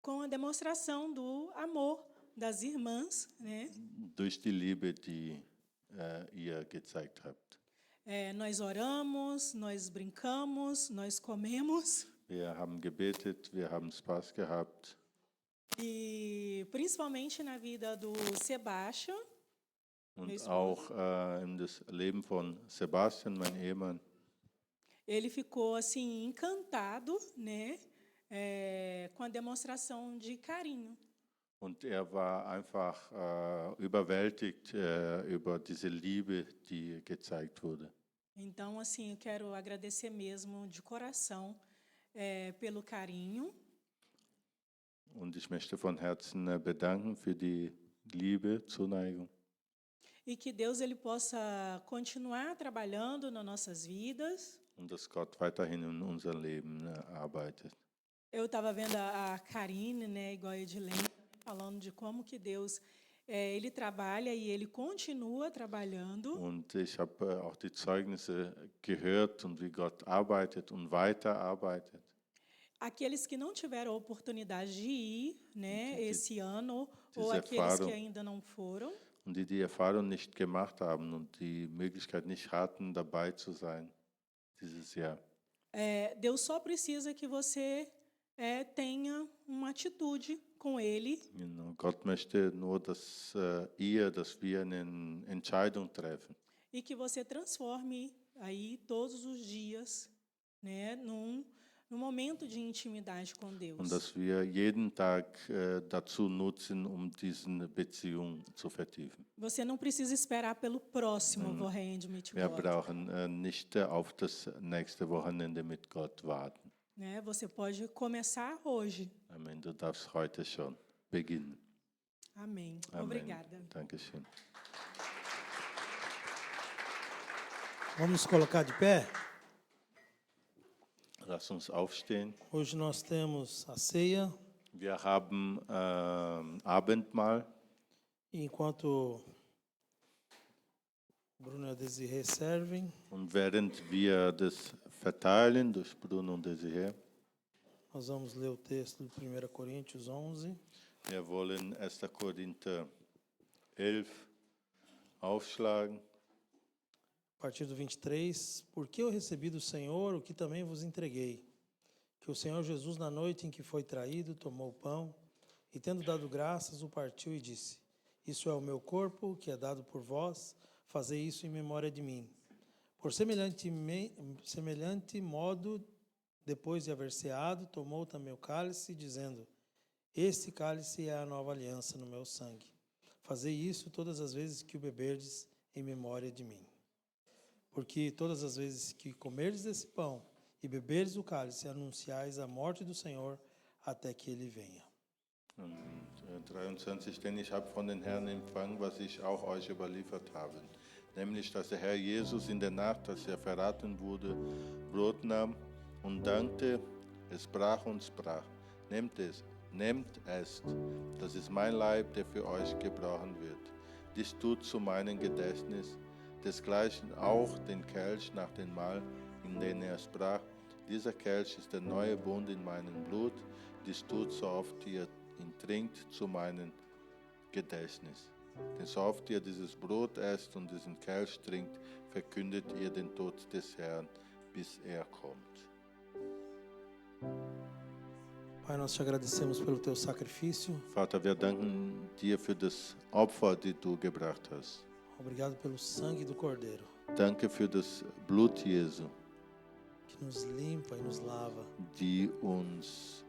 Com a demonstração do amor das irmãs, né? Durch die Liebe, die ihr gezeigt habt. Nós oramos, nós brincamos, nós comemos. Wir haben gebetet, wir haben Spaß gehabt. E principalmente na vida do Sebastian. Und auch in das Leben von Sebastian, mein Ehemann. Ele ficou assim encantado, né, com a demonstração de carinho. Und war einfach überwältigt über diese Liebe, die gezeigt wurde. Então, assim, eu quero agradecer mesmo de coração pelo carinho. Und ich möchte von Herzen bedanken für die Liebe, Zuneigung. E que Deus ele possa continuar trabalhando nas nossas vidas. Und dass Gott weiterhin in unser Leben arbeitet. Eu estava vendo a Karine, né, igual a Edilene, falando de como que Deus ele trabalha e ele continua trabalhando. Und ich habe auch die Zeugnisse gehört und wie Gott arbeitet und weiterarbeitet. Aqueles que não tiveram a oportunidade de ir, né, esse ano, ou diese aqueles Erfahrung. que ainda não foram, Und die Erfahrung nicht gemacht haben und die Möglichkeit nicht hatten, dabei zu sein dieses Jahr. Deus só precisa que você tenha uma atitude com Ele. Genau. Gott möchte nur, dass wir eine Entscheidung treffen. e que você transforme aí todos os dias, né, num momento de intimidade com Deus. Und dass wir jeden Tag dazu nutzen, diese Beziehung zu vertiefen. Você não precisa esperar pelo próximo Wochenende mit Wir Gott, brauchen nicht auf das nächste Wochenende mit Gott warten. né? Você pode começar hoje. Amen. Du darfst heute schon beginnen. Amém. Amen. Obrigada. Dankeschön. Vamos nos colocar de pé? Lass uns aufstehen. Hoje nós temos a ceia. Wir haben Abendmahl. E enquanto Bruno e a Desirê servem, Und während wir das verteilen durch Bruno und Desiree, nós vamos ler o texto de 1 Coríntios 11. wir wollen 1. Korinther 11 aufschlagen. A partir do 23, porque eu recebi do Senhor o que também vos entreguei, que o Senhor Jesus, na noite em que foi traído, tomou o pão e, tendo dado graças, o partiu e disse: Isso é o meu corpo, que é dado por vós, fazei isso em memória de mim. Por semelhante modo, depois de haver ceado, tomou também o cálice, dizendo: Este cálice é a nova aliança no meu sangue. Fazei isso todas as vezes que o beberdes em memória de mim. Porque todas as vezes que comerdes esse pão e beberdes o cálice, anunciais a morte do Senhor até que ele venha. Und 23, denn ich habe von den Herrn empfangen, was ich auch euch überliefert habe. Nämlich, dass der Herr Jesus in der Nacht, als er verraten wurde, Brot nahm und dankte, es brach und sprach: Nehmt es, das ist mein Leib, der für euch gebrochen wird. Dies tut zu meinem Gedächtnis. Desgleichen auch den Kelch nach dem Mahl, in dem er sprach: Dieser Kelch ist der neue Bund in meinem Blut. Dies tut, so oft ihr ihn trinkt, zu meinem Gedächtnis. Denn so oft ihr dieses Brot esst und diesen Kelch trinkt, verkündet ihr den Tod des Herrn, bis er kommt. Pai, nós te agradecemos pelo teu sacrifício. Vater, wir danken dir für das Opfer, das du gebracht hast. Obrigado pelo sangue do Cordeiro, Danke für das Blut Jesu, que nos limpa e nos lava. die uns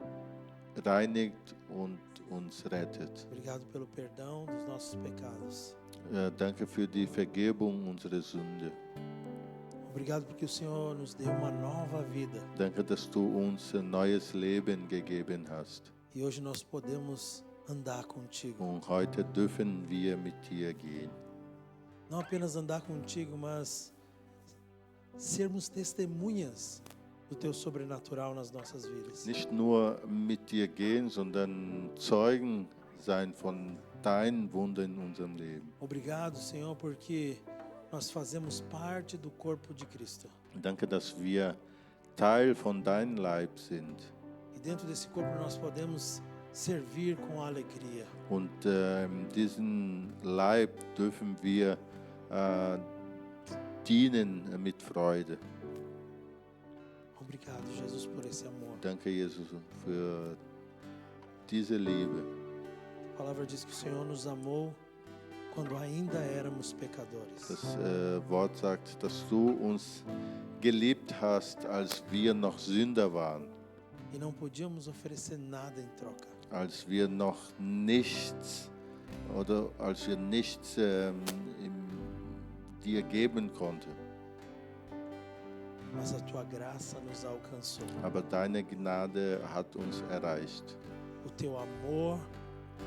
reinigt und uns rettet. Obrigado pelo perdão dos nossos pecados. Danke für die Vergebung unserer Sünde. Obrigado porque o Senhor nos deu uma nova vida. Danke, dass du uns ein neues Leben gegeben hast. E hoje nós podemos andar contigo. Und heute dürfen wir mit dir gehen. Não apenas andar contigo, mas sermos testemunhas do teu sobrenatural nas nossas vidas. Nicht nur mit dir gehen, sondern Zeugen sein von deinen Wundern in unserem Leben. Obrigado, Senhor, porque nós fazemos parte do corpo de Cristo. Danke, dass wir Teil von deinem Leib sind. E dentro desse corpo nós podemos servir com alegria. Und diesen Leib dürfen wir dienen mit Freude. Obrigado, Jesus, por esse amor. Danke, Jesus, für diese Liebe. A palavra diz que o Senhor nos amou quando ainda éramos pecadores. Das Wort sagt, dass du uns geliebt hast, als wir noch Sünder waren, E não podíamos oferecer nada em troca. als wir noch nichts oder als wir nichts dir geben konnten. Mas a tua graça nos alcançou. Aber deine Gnade hat uns erreicht O teu amor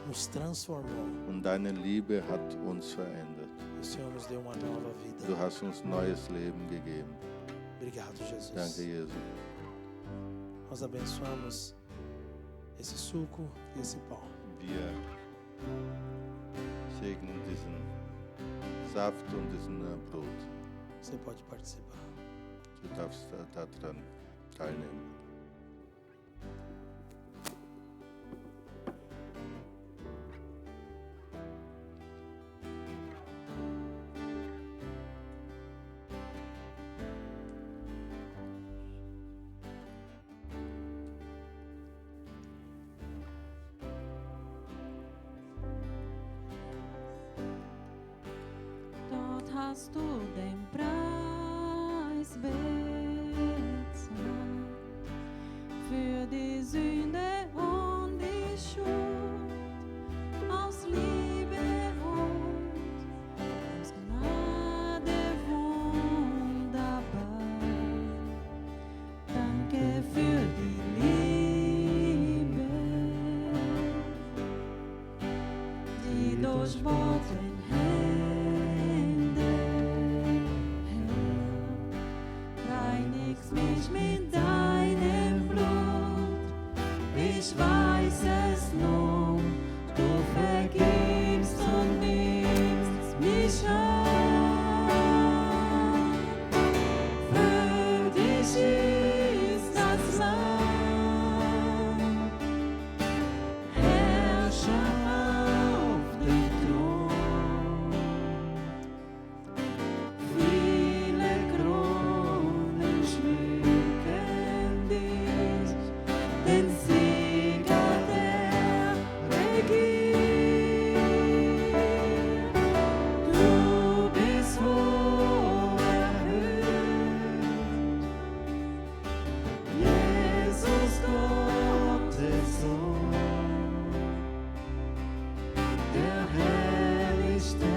nos transformou. und deine Liebe hat uns verändert. E o Senhor nos deu uma nova vida. Du hast uns neues Leben gegeben. Obrigado, Jesus. Danke, Jesus. Nós abençoamos esse suco e esse pão. Wir segnen diesen Saft und diesen Brot. Você pode participar. Du darfst daran teilnehmen. Dort hast du den Preis bezahlt für die Sünde und die Schuld. Aus Liebe und aus Gnade wunderbar. Danke für die Liebe, die durchbohrten Hände, Herr, reinigst mich mit deinem Blut. Ich weiß es nun, du vergibst und nimmst mich an. Für dich ist das Lamm, Herrscher auf dem Thron. Viele Kronen schmücken dich, den Sieger der regiert. Du bist hoch erhöht, Jesus Gottes Sohn. Der Herrlichte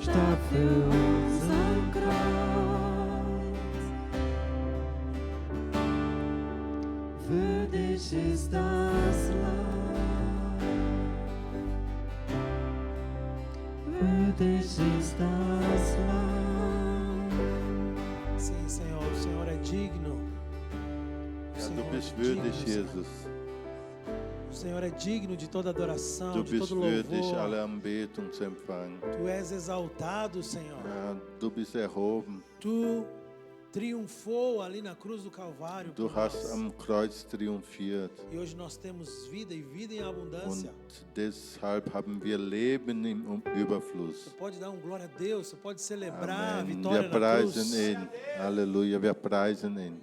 starb für uns am Kreuz. Würdig ist das Lamm, würdig ist das Lamm. Sim, Senhor, o Senhor é digno. O Ja, Senhor du é bist digno, würdig, Senhor. Jesus. O Senhor é digno de toda adoração, Du de bist todo würdig, louvor. alle Anbetung zu empfangen. Tu és exaltado, Senhor. Ja, du bist erhoben. Tu triunfou ali na cruz do Calvário Du por hast nós. am Kreuz triumphiert. E hoje nós temos vida e vida em Und abundância. deshalb haben wir Leben im Você Überfluss. pode dar glória a Deus, você pode celebrar a Amen. vitória Wir na cruz. preisen ihn. Halleluja, wir preisen ihn.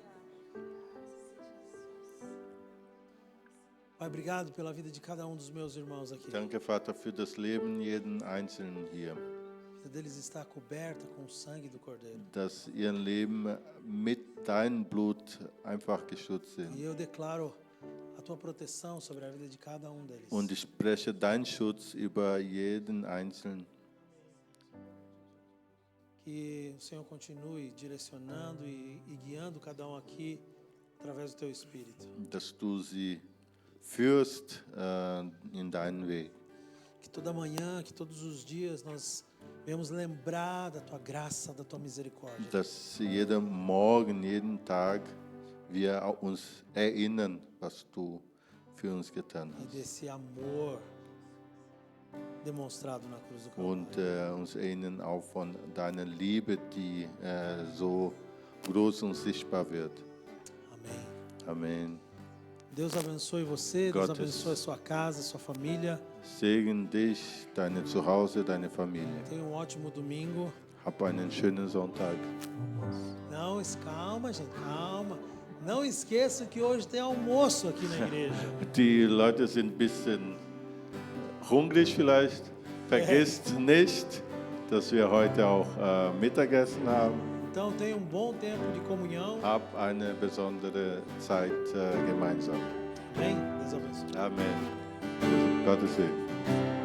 Pai, obrigado pela vida de cada um dos meus irmãos aqui. Danke, Vater, für das Leben jeden Einzelnen hier. A vida deles está coberta com o sangue do Cordeiro. Dass ihr Leben mit deinem Blut einfach geschützt E sind. eu declaro a tua proteção sobre a vida de cada um deles. Und ich spreche deinen Schutz über jeden Einzelnen. Que o Senhor continue direcionando e guiando cada um aqui através do teu Espírito. Dass du sie führst in deinen Weg. Que toda manhã, que todos os dias nós venhamos lembrar da tua graça, da tua misericórdia. Dass jeden Morgen, jeden Tag wir uns erinnern, was du für uns getan E hast. desse amor demonstrado na cruz do Calvário. Und uns erinnern auch von deiner Liebe, die so groß und sichtbar wird. Amém. Amen. Deus abençoe você, Deus Gottes- abençoe a sua casa, a sua família. Segen dich, deine Zuhause, deine Familie. Tenha um ótimo domingo. Hab einen schönen Sonntag. Não, calma, gente, calma. Não esqueça que hoje tem almoço aqui na igreja. Die Leute sind ein bisschen hungrig vielleicht. Vergesst nicht, dass wir heute auch Mittagessen haben. Então tenha um bom tempo de comunhão. Hab eine besondere Zeit gemeinsam. Amém? Deus abençoe. Amen. Gottes Segen.